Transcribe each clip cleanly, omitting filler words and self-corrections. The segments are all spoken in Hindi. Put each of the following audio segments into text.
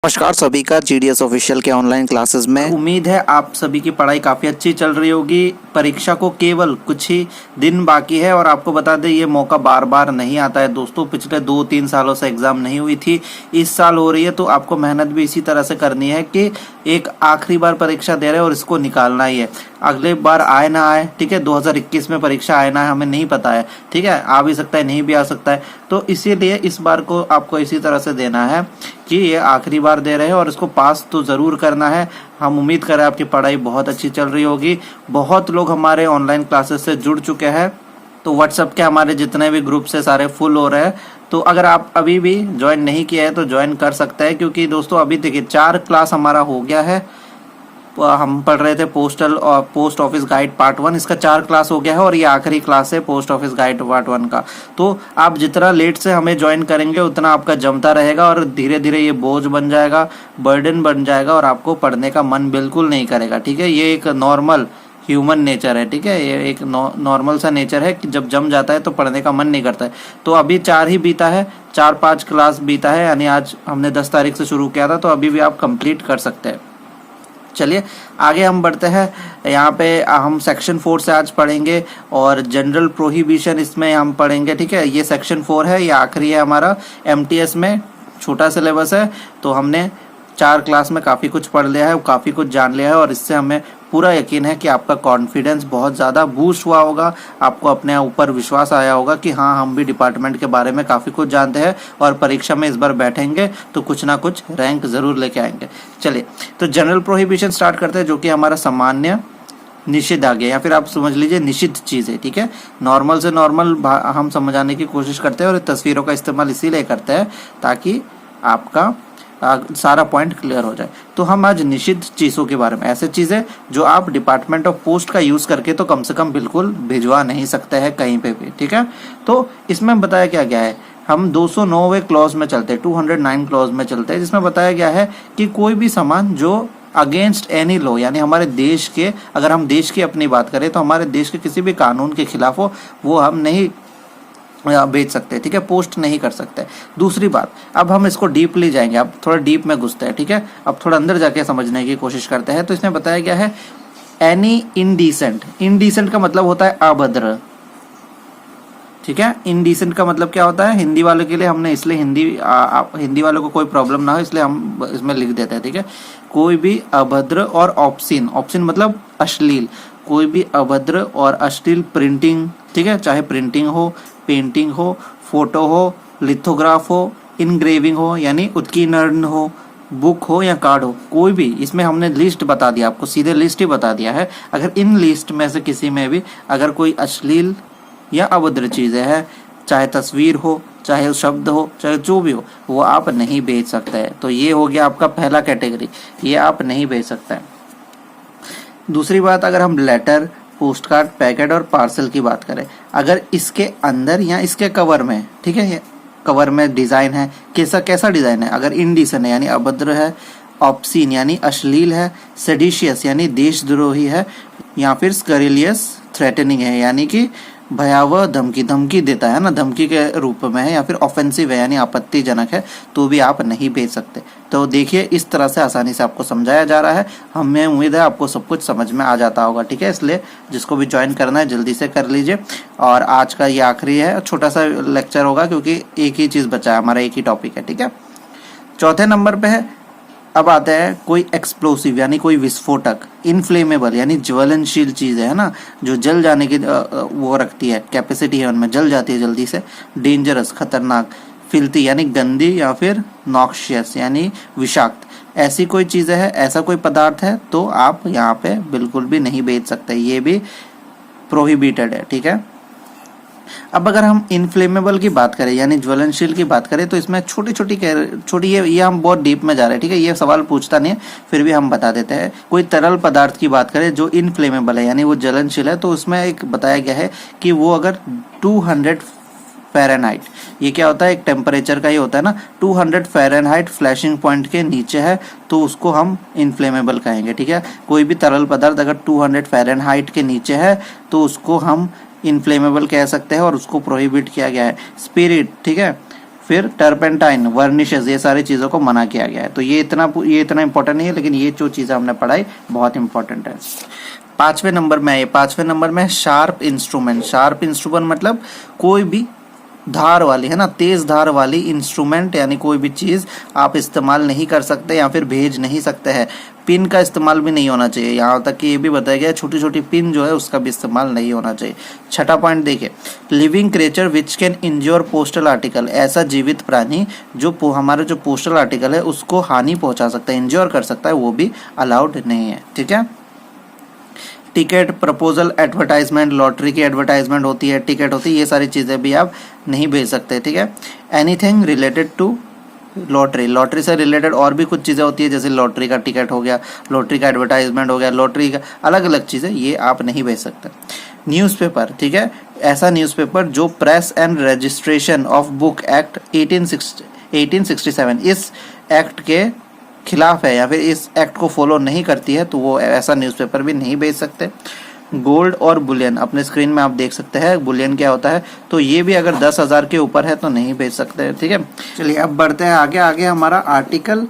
नमस्कार सभी का जीडीएस ऑफिशियल के ऑनलाइन क्लासेस में उम्मीद है आप सभी की पढ़ाई काफ़ी अच्छी चल रही होगी। परीक्षा को केवल कुछ ही दिन बाकी है और आपको बता दें ये मौका बार बार नहीं आता है दोस्तों। पिछले 2-3 सालों से एग्ज़ाम नहीं हुई थी, इस साल हो रही है, तो आपको मेहनत भी इसी तरह से करनी है कि एक आखिरी बार परीक्षा दे रहे हैं और इसको निकालना ही है। अगले बार आए ना आए, ठीक है, 2021 में परीक्षा आए ना हमें नहीं पता है, ठीक है, आ भी सकता है नहीं भी आ सकता है। तो इसीलिए इस बार को आपको इसी तरह से देना है कि ये आखिरी बार दे रहे हैं और इसको पास तो ज़रूर करना है। हम उम्मीद कर रहे हैं आपकी पढ़ाई बहुत अच्छी चल रही होगी। बहुत लोग हमारे ऑनलाइन क्लासेस से जुड़ चुके हैं, तो व्हाट्सएप के हमारे जितने भी ग्रुप से सारे फुल हो रहे हैं। तो अगर आप अभी भी ज्वाइन नहीं किया है तो ज्वाइन कर सकते हैं, क्योंकि दोस्तों अभी देखिए 4 क्लास हमारा हो गया है। हम पढ़ रहे थे पोस्ट ऑफिस गाइड पार्ट 1, इसका 4 क्लास हो गया है और ये आखिरी क्लास है पोस्ट ऑफिस गाइड पार्ट 1 का। तो आप जितना लेट से हमें ज्वाइन करेंगे उतना आपका जमता रहेगा और धीरे धीरे ये बोझ बन जाएगा, बर्डन बन जाएगा और आपको पढ़ने का मन बिल्कुल नहीं करेगा, ठीक है। ये एक नॉर्मल ह्यूमन नेचर है, ठीक है, ये एक नॉर्मल सा नेचर है कि जब जम जाता है तो पढ़ने का मन नहीं करता है। तो अभी 4 ही बीता है, 4-5 क्लास बीता है, यानी आज हमने 10 तारीख से शुरू किया था, तो अभी भी आप कंप्लीट कर सकते हैं। चलिए आगे हम बढ़ते हैं। यहाँ पे हम सेक्शन 4 से आज पढ़ेंगे और जनरल प्रोहिबिशन इसमें हम पढ़ेंगे, ठीक है। ये सेक्शन 4 है, ये आखिरी है हमारा। एमटीएस में छोटा सिलेबस है, तो हमने 4 क्लास में काफ़ी कुछ पढ़ लिया है, काफ़ी कुछ जान लिया है और इससे हमें पूरा यकीन है कि आपका कॉन्फिडेंस बहुत ज़्यादा बूस्ट हुआ होगा, आपको अपने ऊपर विश्वास आया होगा कि हाँ हम भी डिपार्टमेंट के बारे में काफ़ी कुछ जानते हैं और परीक्षा में इस बार बैठेंगे तो कुछ ना कुछ रैंक ज़रूर लेके आएंगे। चलिए तो जनरल प्रोहिबिशन स्टार्ट करते हैं, जो कि हमारा सामान्य निषिद्ध आ गया, या फिर आप समझ लीजिए निषिद्ध चीज़ है, ठीक है। नॉर्मल से नॉर्मल हम समझाने की कोशिश करते हैं और तस्वीरों का इस्तेमाल इसीलिए करते हैं ताकि आपका सारा पॉइंट क्लियर हो जाए। तो हम आज निषिद्ध चीज़ों के बारे में, ऐसे चीज़ें जो आप डिपार्टमेंट ऑफ पोस्ट का यूज़ करके तो कम से कम बिल्कुल भिजवा नहीं सकते हैं कहीं पे भी, ठीक है। तो इसमें बताया क्या गया है, हम 209वें क्लॉज में चलते हैं, 209 क्लॉज में चलते हैं, जिसमें बताया गया है कि कोई भी सामान जो अगेंस्ट एनी लॉ, यानी हमारे देश के, अगर हम देश की अपनी बात करें तो हमारे देश के किसी भी कानून के खिलाफ हो, वो हम नहीं बेच सकते, ठीक है, पोस्ट नहीं कर सकते। दूसरी बात, अब हम इसको डीपली जाएंगे, अब थोड़ा डीप में घुसते हैं, ठीक है, अब थोड़ा अंदर जाके समझने की कोशिश करते हैं। तो इसमें बताया गया है एनी इनडिसेंट, इनडिसेंट का मतलब होता है अभद्र, ठीक है। इनडिसेंट का मतलब क्या होता है, हिंदी वालों के लिए हमने इसलिए हिंदी वालों को कोई प्रॉब्लम ना हो इसलिए हम इसमें लिख देते हैं, ठीक है। कोई भी अभद्र और ऑब्सीन, ऑब्सीन मतलब अश्लील, कोई भी अभद्र और अश्लील प्रिंटिंग, ठीक है, चाहे प्रिंटिंग हो, पेंटिंग हो, फोटो हो, लिथोग्राफ हो, इनग्रेविंग हो यानी उत्कीर्णन हो, बुक हो या कार्ड हो, कोई भी, इसमें हमने लिस्ट बता दिया आपको, सीधे लिस्ट ही बता दिया है। अगर इन लिस्ट में से किसी में भी अगर कोई अश्लील या अभद्र चीज़ें हैं, चाहे तस्वीर हो, चाहे शब्द हो, चाहे जो भी हो, वो आप नहीं बेच सकते हैं। तो ये हो गया आपका पहला कैटेगरी, ये आप नहीं बेच सकते हैं। दूसरी बात, अगर हम लेटर, पोस्ट कार्ड, पैकेट और पार्सल की बात करें, अगर इसके अंदर या इसके कवर में, ठीक है, ये कवर में डिज़ाइन है, कैसा डिज़ाइन है, अगर इनडिसेंट है यानी अभद्र है, ऑब्सीन यानी अश्लील है, सेडिशियस यानी देशद्रोही है, या फिर स्करिलियस थ्रेटनिंग है यानी कि भयावह धमकी देता है ना, धमकी के रूप में है, या फिर ऑफेंसिव है यानी आपत्तिजनक है, तो भी आप नहीं भेज सकते। तो देखिए इस तरह से आसानी से आपको समझाया जा रहा है, हमें उम्मीद है आपको सब कुछ समझ में आ जाता होगा, ठीक है। इसलिए जिसको भी ज्वाइन करना है जल्दी से कर लीजिए। और आज का ये आखिरी है, छोटा सा लेक्चर होगा क्योंकि एक ही चीज़ बचा है, हमारा एक ही टॉपिक है, ठीक है। चौथे नंबर पे है, अब आता है कोई एक्सप्लोसिव यानी कोई विस्फोटक, इनफ्लेमेबल यानी ज्वलनशील चीज़ है ना, जो जल जाने की वो रखती है, कैपेसिटी है उनमें, जल जाती है जल्दी से। डेंजरस खतरनाक, फिल्थी यानी गंदी, या फिर नॉक्शियस यानी विषाक्त, ऐसी कोई चीज़ है, ऐसा कोई पदार्थ है तो आप यहाँ पे बिल्कुल भी नहीं बेच सकते, ये भी प्रोहिबिटेड है, ठीक है। अब अगर हम इनफ्लेमेबल की बात करें यानी ज्वलनशील की बात करें, तो इसमें छोटी ये हम बहुत डीप में जा रहे हैं, ठीक है, ये सवाल पूछता नहीं है, फिर भी हम बता देते हैं। कोई तरल पदार्थ की बात करें जो इनफ्लेमेबल है यानी वो ज्वलनशील है, तो उसमें एक बताया गया है कि वो अगर 200 फ़ारेनहाइट, ये क्या होता है, एक टेम्परेचर का ही होता है ना, 200 फ़ारेनहाइट फ्लैशिंग पॉइंट के नीचे है तो उसको हम इनफ्लेमेबल कहेंगे, ठीक है। कोई भी तरल पदार्थ अगर 200 फ़ारेनहाइट के नीचे है तो उसको हम इनफ्लेमेबल कह सकते हैं और उसको प्रोहिबिट किया गया है। स्पिरिट, ठीक है, फिर टर्पेंटाइन, वर्निशेस, ये सारी चीज़ों को मना किया गया है। तो ये इतना इंपॉर्टेंट नहीं है, लेकिन ये जो चीज़ें हमने पढ़ाई बहुत इंपॉर्टेंट है। पांचवें नंबर में शार्प इंस्ट्रूमेंट। शार्प इंस्ट्रूमेंट मतलब कोई भी धार वाली, है ना, तेज धार वाली इंस्ट्रूमेंट, यानी कोई भी चीज़ आप इस्तेमाल नहीं कर सकते या फिर भेज नहीं सकते हैं। पिन का इस्तेमाल भी नहीं होना चाहिए, यहाँ तक कि ये भी बताया गया छोटी छोटी पिन जो है उसका भी इस्तेमाल नहीं होना चाहिए। छठा पॉइंट देखिए, living creature which can इंज्योर postal article. ऐसा जीवित प्राणी जो हमारा जो पोस्टल आर्टिकल है उसको हानि पहुंचा सकता है, इंज्योर कर सकता है, वो भी अलाउड नहीं है। ठीक है। टिकट, प्रपोजल, एडवर्टाइजमेंट, लॉटरी की एडवर्टाइजमेंट होती है, टिकट होती है, ये सारी चीज़ें भी आप नहीं भेज सकते। ठीक है। एनीथिंग रिलेटेड टू लॉटरी से रिलेटेड और भी कुछ चीज़ें होती है, जैसे लॉटरी का टिकट हो गया, लॉटरी का एडवर्टाइजमेंट हो गया, लॉटरी का अलग अलग चीज़ें, ये आप नहीं भेज सकते। न्यूज़पेपर, ठीक है, ऐसा न्यूज़पेपर जो press and registration of book act 1867 इस एक्ट के खिलाफ है या फिर इस एक्ट को फॉलो नहीं करती है, तो वो ऐसा न्यूज़पेपर भी नहीं भेज सकते। गोल्ड और बुलियन, अपने स्क्रीन में आप देख सकते हैं बुलियन क्या होता है, तो ये भी अगर 10,000 के ऊपर है तो नहीं भेज सकते। ठीक है। चलिए अब बढ़ते हैं आगे हमारा आर्टिकल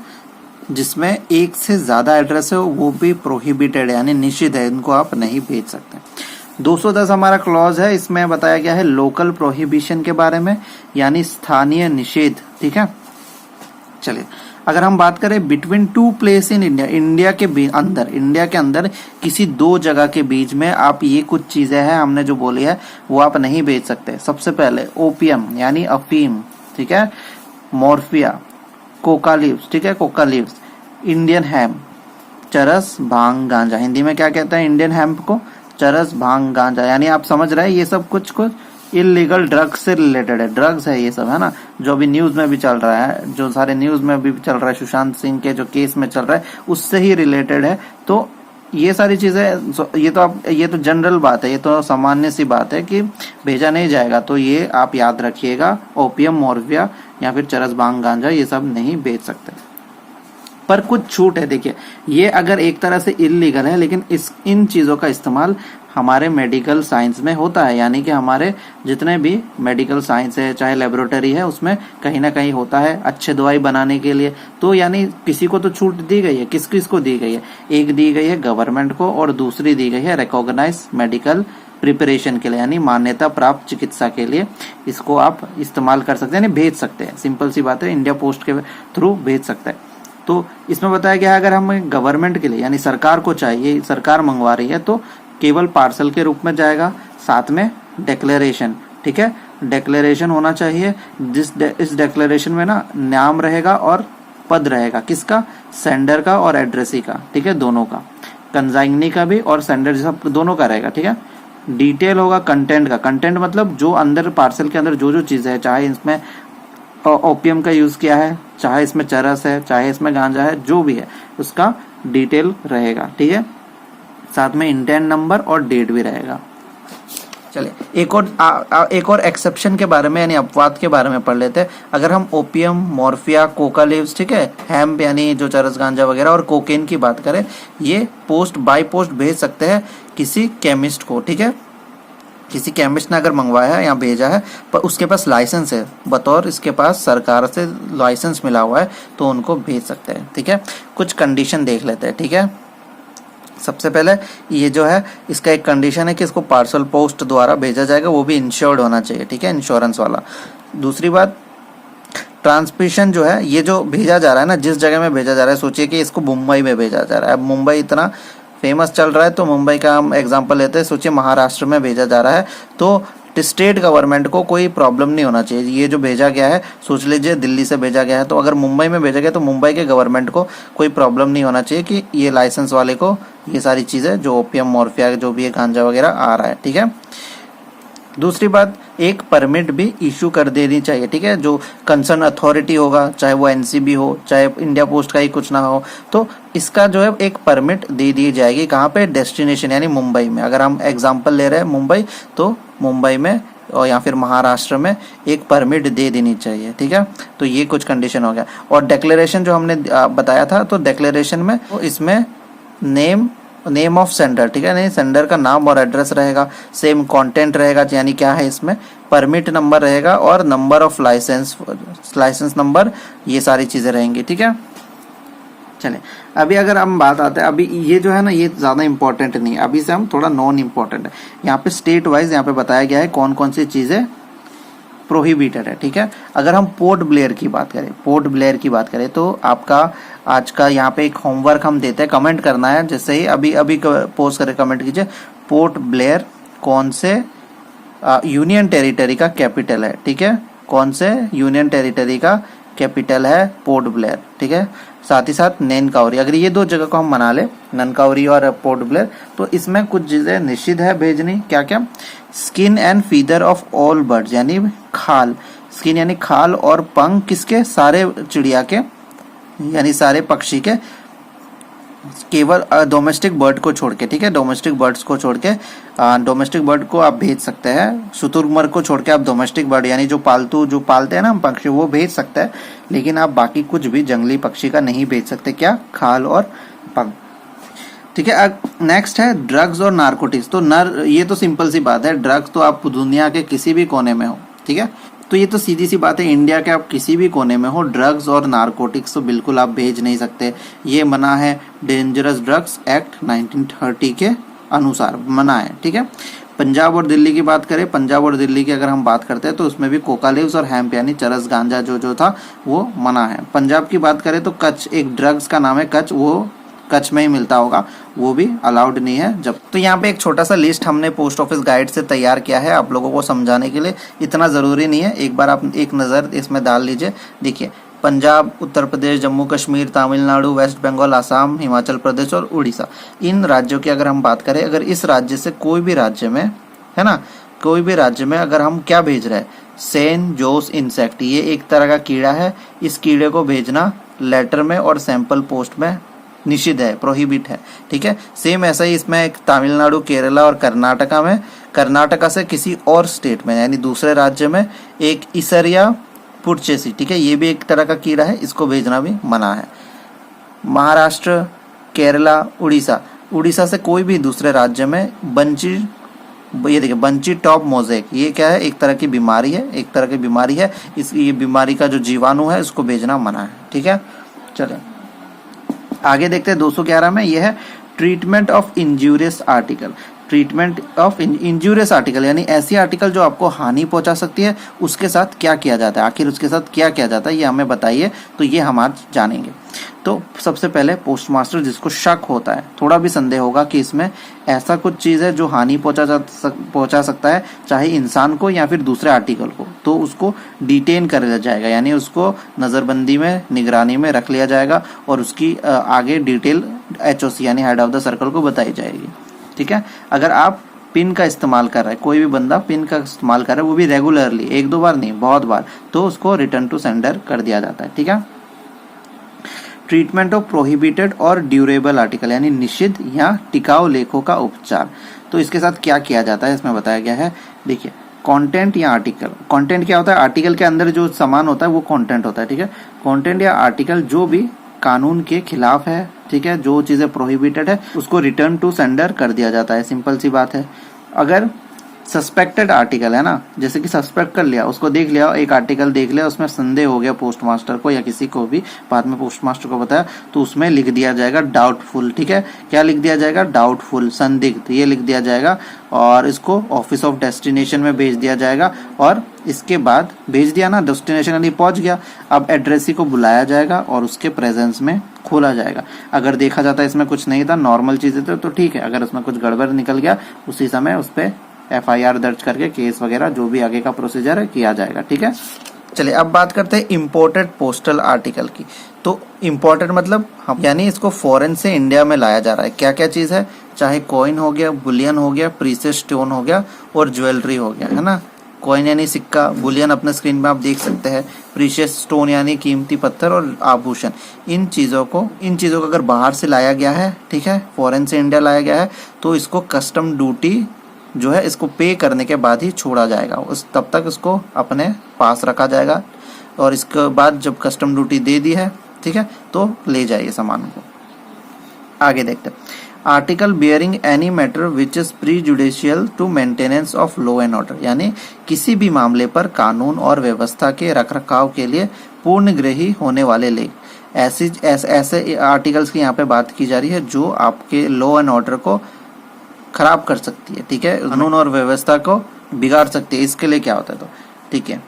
जिसमें एक से ज़्यादा एड्रेस है वो भी प्रोहिबिटेड है, यानी निषिद्ध है, इनको आप नहीं भेज सकते। 210 हमारा क्लॉज है, इसमें बताया गया है लोकल प्रोहिबिशन के बारे में, यानी स्थानीय निषेध। ठीक है। चलिए अगर हम बात करें between two place in India, India के अंदर किसी दो जगह के बीच में आप ये कुछ चीजें हैं हमने जो बोली है वो आप नहीं बेच सकते। सबसे पहले ओपियम यानी अफीम, ठीक है, मॉर्फिया, कोका लीव्स, ठीक है, कोका लीव्स, इंडियन हेम्प, चरस, भांग, गांजा। हिंदी में क्या कहते हैं इंडियन हेम्प को? चरस, भांग, गांजा। यानी आप समझ रहे हैं ये सब कुछ इलीगल ड्रग्स से रिलेटेड है, ड्रग्स है ये सब, है ना, जो अभी न्यूज में भी चल रहा है, जो सारे न्यूज में भी चल रहा है, सुशांत सिंह के जो केस में चल रहा है उससे ही रिलेटेड है। तो ये सारी चीजें, ये तो जनरल बात है, ये तो सामान्य सी बात है कि भेजा नहीं जाएगा, तो ये आप याद रखिएगा, ओपियम, मॉर्फिया या फिर चरस, भांग, गांजा ये सब नहीं बेच सकते। पर कुछ छूट है। देखिए ये अगर एक तरह से इलीगल है, लेकिन इन चीजों का इस्तेमाल हमारे मेडिकल साइंस में होता है, यानी कि हमारे जितने भी मेडिकल साइंस है चाहे लेबोरेटरी है उसमें कहीं ना कहीं होता है अच्छे दवाई बनाने के लिए। तो यानी किसी को तो छूट दी गई है, किस किस को दी गई है? एक दी गई है गवर्नमेंट को और दूसरी दी गई है रिकॉग्नाइज मेडिकल प्रिपरेशन के लिए, यानी मान्यता प्राप्त चिकित्सा के लिए इसको आप इस्तेमाल कर सकते हैं, यानी भेज सकते हैं। सिंपल सी बात है, इंडिया पोस्ट के थ्रू भेज सकते हैं। तो इसमें बताया गया है अगर हम गवर्नमेंट के लिए यानी सरकार को चाहिए, सरकार मंगवा रही है, तो केवल पार्सल के रूप में जाएगा, साथ में डिक्लेरेशन, ठीक है, डिक्लेरेशन होना चाहिए। इस डिक्लेरेशन में ना नाम रहेगा और पद रहेगा, किसका? सेंडर का और एड्रेसी का, ठीक है, दोनों का, कंजाइनी का भी और सेंडर सब दोनों का रहेगा, ठीक है। डिटेल होगा कंटेंट का, कंटेंट मतलब जो अंदर पार्सल के अंदर जो जो चीज है, चाहे इसमें ओपियम का यूज किया है, चाहे इसमें चरस है, चाहे इसमें गांजा है, जो भी है उसका डिटेल रहेगा, ठीक है, साथ में इंटेंट नंबर और डेट भी रहेगा। चलिए एक और एक्सेप्शन के बारे में यानी अपवाद के बारे में पढ़ लेते हैं। अगर हम ओपियम, मॉर्फिया, कोका लीव्स, ठीक है, हेम्प यानी जो चरस, गांजा वगैरह और कोकेन की बात करें, ये बाय पोस्ट भेज सकते हैं किसी केमिस्ट को, ठीक है, किसी केमिस्ट ने अगर मंगवाया है या भेजा है पर उसके पास लाइसेंस है, बतौर इसके पास सरकार से लाइसेंस मिला हुआ है, तो उनको भेज सकते हैं, ठीक है। कुछ कंडीशन देख लेते हैं, ठीक है। सबसे पहले ये जो है इसका एक कंडीशन है कि इसको पार्सल पोस्ट द्वारा भेजा जाएगा, वो भी इंश्योर्ड होना चाहिए, ठीक है, इंश्योरेंस वाला। दूसरी बात, ट्रांसमिशन जो है, ये जो भेजा जा रहा है ना, जिस जगह में भेजा जा रहा है, सोचिए कि इसको मुंबई में भेजा जा रहा है। अब मुंबई इतना फेमस चल रहा है तो मुंबई का हम एग्जांपल लेते हैं। सोचिए महाराष्ट्र में भेजा जा रहा है, तो स्टेट गवर्नमेंट को कोई प्रॉब्लम नहीं होना चाहिए। ये जो भेजा गया है, सोच लीजिए दिल्ली से भेजा गया है, तो अगर मुंबई में भेजा गया तो मुंबई के गवर्नमेंट को कोई प्रॉब्लम नहीं होना चाहिए कि ये लाइसेंस वाले को ये सारी चीज़ें जो ओपियम, मॉर्फिया जो भी है, गांजा वगैरह आ रहा है, ठीक है। दूसरी बात, एक परमिट भी इशू कर देनी चाहिए, ठीक है, जो कंसर्न अथॉरिटी होगा, चाहे वो एनसीबी हो, चाहे इंडिया पोस्ट का ही कुछ ना हो, तो इसका जो है एक परमिट दे दी जाएगी। कहाँ पे? डेस्टिनेशन यानी मुंबई में। अगर हम एग्जांपल ले रहे हैं मुंबई, तो मुंबई में और या फिर महाराष्ट्र में एक परमिट दे देनी चाहिए, ठीक है। तो ये कुछ कंडीशन हो गया। और डिक्लेरेशन जो हमने बताया था, तो डिक्लेरेशन में तो इसमें नेम नेम ऑफ सेंडर, ठीक है, नहीं सेंडर का नाम और एड्रेस रहेगा, सेम कंटेंट रहेगा, यानी क्या है इसमें परमिट नंबर रहेगा और नंबर ऑफ लाइसेंस नंबर, ये सारी चीज़ें रहेंगी, ठीक है। चलिए अभी अगर हम बात आते हैं, अभी ये जो है ना ये ज़्यादा इंपॉर्टेंट नहीं है, अभी से हम थोड़ा नॉन इम्पॉर्टेंट है। यहाँ पे स्टेट वाइज यहाँ पे बताया गया है कौन कौन सी चीज़ें प्रोहिबिटेड है, ठीक है। अगर हम पोर्ट ब्लेयर की बात करें तो आपका आज का यहाँ पे एक होमवर्क हम देते हैं, कमेंट करना है, जैसे ही अभी पोस्ट करें कमेंट कीजिए, पोर्ट ब्लेयर कौन से यूनियन टेरिटरी का कैपिटल है, ठीक है, कौन से यूनियन टेरिटरी का कैपिटल है पोर्ट ब्लेयर, ठीक है। साथ ही साथ नैनकाउरी, अगर ये दो जगह को हम मना ले, ननकाउरी और पोर्ट ब्लेयर, तो इसमें कुछ चीजें निषिद्ध है भेजनी, क्या क्या, skin and feather of all birds, यानी खाल, स्किन यानी खाल और पंख किसके, सारे चिड़िया के, यानी सारे पक्षी के, केवल डोमेस्टिक बर्ड को छोड़ के, ठीक है, डोमेस्टिक बर्ड्स को छोड़ के, डोमेस्टिक बर्ड को आप भेज सकते हैं, शुतुरमुर्ग को छोड़ के आप डोमेस्टिक बर्ड यानी जो पालते हैं ना हम पक्षी, वो भेज सकते हैं, लेकिन आप बाकी कुछ भी जंगली पक्षी का नहीं भेज सकते, क्या, खाल और पंख, ठीक है। नेक्स्ट है ड्रग्स और नारकोटिक्स, तो ये तो सिंपल सी बात है, ड्रग्स तो आप दुनिया के किसी भी कोने में हो, ठीक है, तो ये तो सीधी सी बात है, इंडिया के आप किसी भी कोने में हो, ड्रग्स और नारकोटिक्स तो बिल्कुल आप भेज नहीं सकते, ये मना है, डेंजरस ड्रग्स एक्ट 1930 के अनुसार मना है, ठीक है। पंजाब और दिल्ली की बात करें, पंजाब और दिल्ली की अगर हम बात करते हैं तो उसमें भी कोका लीव्स और हैम्प यानी चरस गांजा जो था वो मना है। पंजाब की बात करें तो कच्छ, एक ड्रग्स का नाम है कच्छ, वो कच्छ में ही मिलता होगा, वो भी अलाउड नहीं है जब। तो यहाँ पे एक छोटा सा लिस्ट हमने पोस्ट ऑफिस गाइड से तैयार किया है आप लोगों को समझाने के लिए, इतना ज़रूरी नहीं है, एक बार आप एक नज़र इसमें डाल लीजिए। देखिए पंजाब, उत्तर प्रदेश, जम्मू कश्मीर, तमिलनाडु, वेस्ट बंगाल, आसाम, हिमाचल प्रदेश और उड़ीसा, इन राज्यों की अगर हम बात करें, अगर इस राज्य से कोई भी राज्य में, है ना, कोई भी राज्य में अगर हम क्या भेज रहे हैं, सेन जोस इंसेक्ट, ये एक तरह का कीड़ा है, इस कीड़े को भेजना लेटर में और सैंपल पोस्ट में निषिद्ध है, प्रोहिबिट है, ठीक है। सेम ऐसा ही इसमें एक तमिलनाडु, केरला और कर्नाटका में, कर्नाटका से किसी और स्टेट में यानी दूसरे राज्य में एक इसरिया पुरचेसी, ठीक है, ये भी एक तरह का कीड़ा है, इसको भेजना भी मना है। महाराष्ट्र, केरला, उड़ीसा से कोई भी दूसरे राज्य में बंची, ये देखिए बंची टॉप मोजेक, ये क्या है, एक तरह की बीमारी है, इस ये बीमारी का जो जीवाणु है उसको भेजना मना है, ठीक है। चलिए आगे देखते हैं 211 में, यह है ट्रीटमेंट ऑफ इंजूरियस आर्टिकल, यानी ऐसी आर्टिकल जो आपको हानि पहुंचा सकती है, उसके साथ क्या किया जाता है, आखिर उसके साथ क्या किया जाता है ये हमें बताइए, तो ये हम आज जानेंगे। तो सबसे पहले पोस्टमास्टर जिसको शक होता है, थोड़ा भी संदेह होगा कि इसमें ऐसा कुछ चीज़ है जो हानि पहुंचा सकता है, चाहे इंसान को या फिर दूसरे आर्टिकल को, तो उसको डिटेन कर लिया जाएगा, यानी उसको नज़रबंदी में, निगरानी में रख लिया जाएगा और उसकी आगे डिटेल HOC यानी हेड ऑफ द सर्कल को बताई जाएगी, ठीक है। अगर आप पिन का इस्तेमाल कर रहा है, कोई भी बंदा पिन का इस्तेमाल कर रहा है, वो भी रेगुलरली, एक दो बार नहीं बहुत बार, तो उसको रिटर्न टू सेंडर कर दिया जाता है, ठीक है। ट्रीटमेंट ऑफ प्रोहिबिटेड और ड्यूरेबल आर्टिकल यानी निषिद्ध या टिकाऊ लेखों का उपचार, तो इसके साथ क्या किया जाता है इसमें बताया गया है। देखिए कंटेंट या आर्टिकल, कंटेंट क्या होता है, आर्टिकल के अंदर जो सामान होता है वो कंटेंट होता है, ठीक है। कंटेंट या आर्टिकल जो भी कानून के खिलाफ है, ठीक है, जो चीजें प्रोहिबिटेड है उसको रिटर्न टू सेंडर कर दिया जाता है, सिंपल सी बात है। अगर सस्पेक्टेड आर्टिकल है ना, जैसे कि सस्पेक्ट कर लिया, उसको देख लिया, एक आर्टिकल देख लिया, उसमें संदेह हो गया पोस्टमास्टर को या किसी को भी, बाद में पोस्टमास्टर को बताया, तो उसमें लिख दिया जाएगा डाउटफुल, ठीक है। क्या लिख दिया जाएगा, डाउटफुल, संदिग्ध, ये लिख दिया जाएगा और इसको ऑफिस ऑफ डेस्टिनेशन में भेज दिया जाएगा, और इसके बाद भेज दिया ना, डेस्टिनेशन यानी पहुंच गया, अब एड्रेसी को बुलाया जाएगा और उसके प्रेजेंस में खोला जाएगा। अगर देखा जाता है इसमें कुछ नहीं था, नॉर्मल चीजें थे, तो ठीक है, अगर उसमें कुछ गड़बड़ निकल गया उसी समय उस पर FIR दर्ज करके केस वगैरह जो भी आगे का प्रोसीजर है किया जाएगा, ठीक है। चलिए अब बात करते हैं इम्पोर्टेड पोस्टल आर्टिकल की। तो इम्पोर्टेड मतलब हम यानी इसको फॉरेन से इंडिया में लाया जा रहा है, क्या क्या चीज़ है, चाहे कॉइन हो गया, बुलियन हो गया, प्रीशियस स्टोन हो गया और ज्वेलरी हो गया, है ना। कॉइन यानी सिक्का, बुलियन अपने स्क्रीन में आप देख सकते हैं, प्रीशियस स्टोन यानी कीमती पत्थर और आभूषण, इन चीज़ों को अगर बाहर से लाया गया है, ठीक है, फॉरेन से इंडिया लाया गया है, तो इसको कस्टम ड्यूटी जो है इसको पे करने के बाद ही छोड़ा जाएगा, उस तब तक इसको अपने पास रखा जाएगा, और इसके बाद जब कस्टम ड्यूटी दे दी है, ठीक है, तो ले जाइए सामान को। आगे देखते हैं। Article bearing any matter which is prejudicial to maintenance of law and order, यानी किसी भी मामले पर कानून और व्यवस्था के रखरखाव के लिए पूर्णग्रही होने वाले लेख। ऐसे आर्टिकल्स की यहाँ पे बात की जा रही है जो आपके लॉ एंड ऑर्डर को खराब कर सकती है, ठीक है, कानून और व्यवस्था को बिगाड़ सकती है। इसके लिए क्या होता है, तो ठीक है,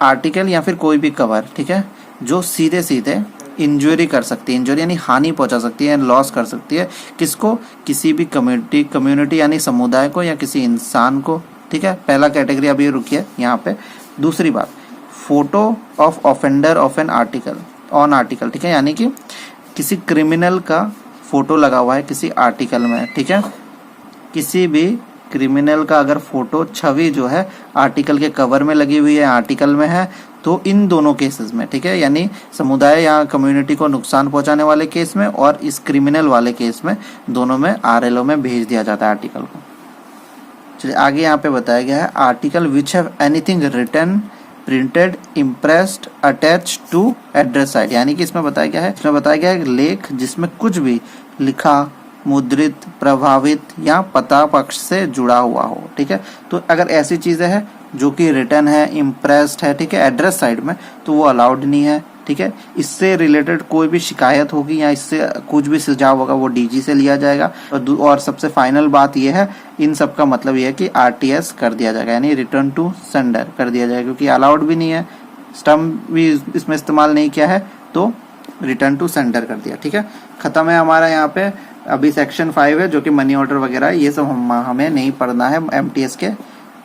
आर्टिकल या फिर कोई भी कवर, ठीक है, जो सीधे सीधे इंजरी कर सकती है, इंजरी यानी हानि पहुंचा सकती है, लॉस कर सकती है, किसको, किसी भी कम्युनिटी यानी समुदाय को या किसी इंसान को, ठीक है। पहला कैटेगरी अभी रुकिए यहाँ पे। दूसरी बात, photo of offender of an article on article, ठीक है, यानी कि किसी क्रिमिनल का फोटो लगा हुआ है किसी आर्टिकल में, ठीक है, किसी भी क्रिमिनल का अगर फोटो, छवि जो है आर्टिकल के कवर में लगी हुई है, आर्टिकल में है, तो इन दोनों केसेस में, ठीक है, यानी समुदाय या कम्युनिटी को नुकसान पहुंचाने वाले केस में और इस क्रिमिनल वाले केस में, दोनों में आरएलओ में भेज दिया जाता है आर्टिकल को। चलिए आगे यहाँ पे बताया गया है, article which have anything written, printed, impressed, attach to address side, यानी कि इसमें बताया गया है, लेख जिसमें कुछ भी लिखा, मुद्रित, प्रभावित या पता पक्ष से जुड़ा हुआ हो, ठीक है। तो अगर ऐसी चीजें हैं जो कि रिटर्न है, इम्प्रेस्ड है, ठीक है, एड्रेस साइड में, तो वो अलाउड नहीं है, ठीक है। इससे रिलेटेड कोई भी शिकायत होगी या इससे कुछ भी सुझाव होगा वो डीजी से लिया जाएगा। और सबसे फाइनल बात ये है, इन सब का मतलब ये है कि आरटीएस कर दिया जाएगा, यानी रिटर्न टू सेंडर कर दिया जाएगा, क्योंकि अलाउड भी नहीं है, स्टम्प भी इसमें इस्तेमाल नहीं किया है, तो रिटर्न टू सेंडर कर दिया, ठीक है। खत्म है हमारा यहाँ पे। अभी सेक्शन 5 है जो कि मनी ऑर्डर वगैरह, ये सब हमें नहीं पढ़ना है एमटीएस के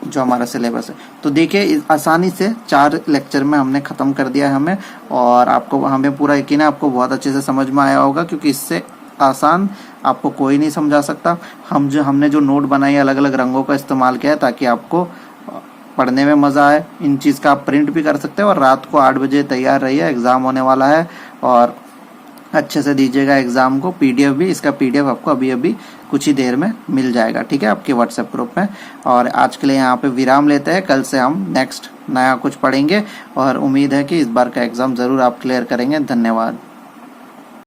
जो हमारा सिलेबस है। तो देखिए आसानी से 4 लेक्चर में हमने खत्म कर दिया है हमें, और आपको हमें पूरा यकीन है आपको बहुत अच्छे से समझ में आया होगा, क्योंकि इससे आसान आपको कोई नहीं समझा सकता। हमने जो नोट बनाई अलग अलग रंगों का इस्तेमाल किया है ताकि आपको पढ़ने में मजा आए। इन चीज का आप प्रिंट भी कर सकते हैं और रात को 8 बजे तैयार रहिए, एग्जाम होने वाला है, और अच्छे से दीजिएगा एग्जाम को। पीडीएफ भी, इसका पीडीएफ आपको अभी कुछ ही देर में मिल जाएगा, ठीक है, आपके व्हाट्सएप ग्रुप में। और आज के लिए यहाँ पे विराम लेते हैं, कल से हम नेक्स्ट नया कुछ पढ़ेंगे, और उम्मीद है कि इस बार का एग्जाम जरूर आप क्लियर करेंगे। धन्यवाद।